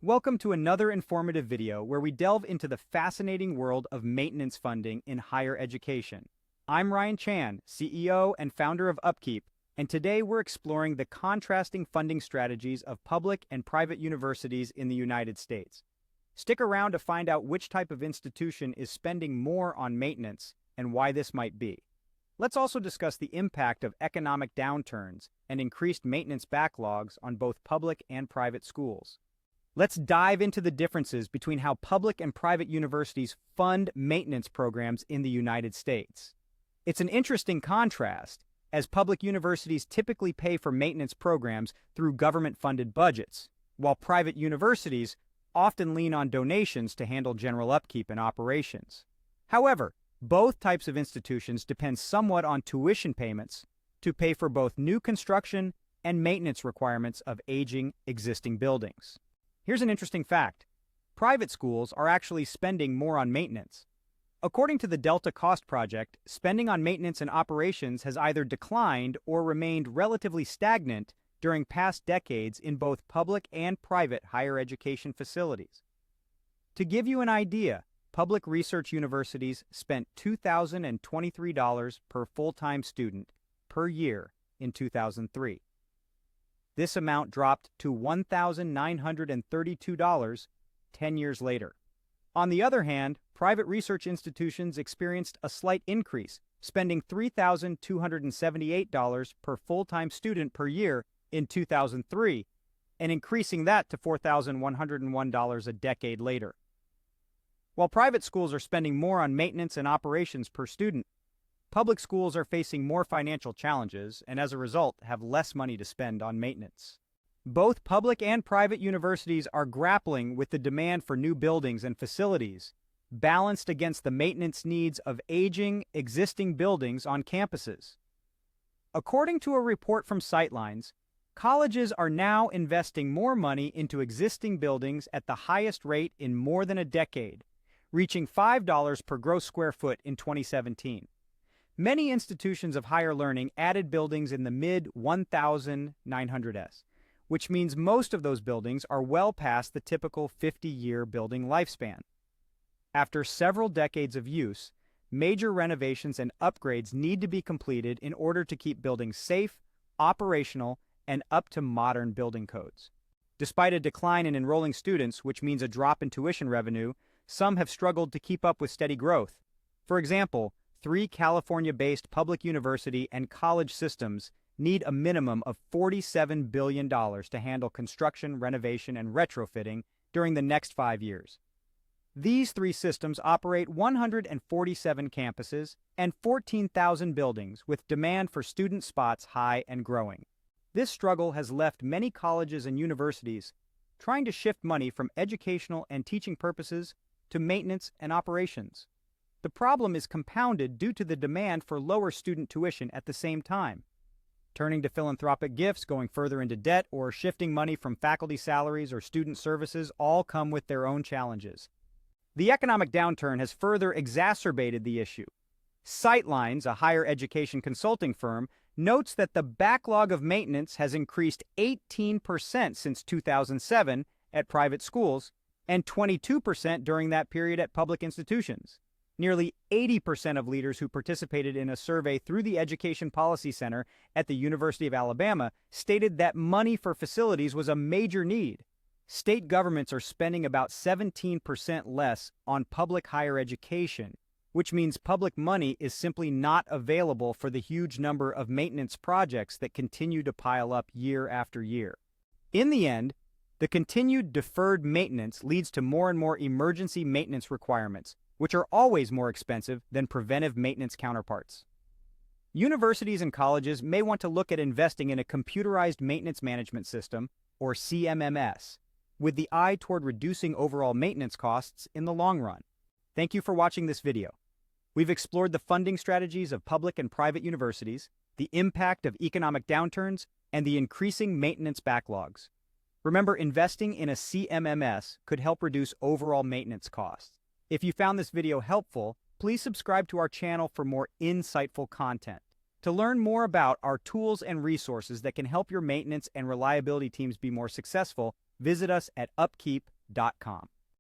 Welcome to another informative video where we delve into the fascinating world of maintenance funding in higher education. I'm Ryan Chan, CEO and founder of Upkeep, and today we're exploring the contrasting funding strategies of public and private universities in the United States. Stick around to find out which type of institution is spending more on maintenance and why this might be. Let's also discuss the impact of economic downturns and increased maintenance backlogs on both public and private schools. Let's dive into the differences between how public and private universities fund maintenance programs in the United States. It's an interesting contrast, as public universities typically pay for maintenance programs through government-funded budgets, while private universities often lean on donations to handle general upkeep and operations. However, both types of institutions depend somewhat on tuition payments to pay for both new construction and maintenance requirements of aging existing buildings. Here's an interesting fact. Private schools are actually spending more on maintenance. According to the Delta Cost Project, spending on maintenance and operations has either declined or remained relatively stagnant during past decades in both public and private higher education facilities. To give you an idea, public research universities spent $2,023 per full-time student per year in 2003. This amount dropped to $1,932 10 years later. On the other hand, private research institutions experienced a slight increase, spending $3,278 per full-time student per year in 2003, and increasing that to $4,101 a decade later. While private schools are spending more on maintenance and operations per student, public schools are facing more financial challenges and as a result have less money to spend on maintenance. Both public and private universities are grappling with the demand for new buildings and facilities, balanced against the maintenance needs of aging, existing buildings on campuses. According to a report from Sightlines, colleges are now investing more money into existing buildings at the highest rate in more than a decade, reaching $5 per gross square foot in 2017. Many institutions of higher learning added buildings in the mid-1900s, which means most of those buildings are well past the typical 50-year building lifespan. After several decades of use, major renovations and upgrades need to be completed in order to keep buildings safe, operational, and up to modern building codes. Despite a decline in enrolling students, which means a drop in tuition revenue, some have struggled to keep up with steady growth. For example, 3 California-based public university and college systems need a minimum of $47 billion to handle construction, renovation, and retrofitting during the next 5 years. These 3 systems operate 147 campuses and 14,000 buildings, with demand for student spots high and growing. This struggle has left many colleges and universities trying to shift money from educational and teaching purposes to maintenance and operations. The problem is compounded due to the demand for lower student tuition at the same time. Turning to philanthropic gifts, going further into debt, or shifting money from faculty salaries or student services all come with their own challenges. The economic downturn has further exacerbated the issue. Sightlines, a higher education consulting firm, notes that the backlog of maintenance has increased 18% since 2007 at private schools and 22% during that period at public institutions. Nearly 80% of leaders who participated in a survey through the Education Policy Center at the University of Alabama stated that money for facilities was a major need. State governments are spending about 17% less on public higher education, which means public money is simply not available for the huge number of maintenance projects that continue to pile up year after year. In the end, the continued deferred maintenance leads to more and more emergency maintenance requirements, which are always more expensive than preventive maintenance counterparts. Universities and colleges may want to look at investing in a computerized maintenance management system, or CMMS, with the eye toward reducing overall maintenance costs in the long run. Thank you for watching this video. We've explored the funding strategies of public and private universities, the impact of economic downturns, and the increasing maintenance backlogs. Remember, investing in a CMMS could help reduce overall maintenance costs. If you found this video helpful, please subscribe to our channel for more insightful content. To learn more about our tools and resources that can help your maintenance and reliability teams be more successful, visit us at upkeep.com.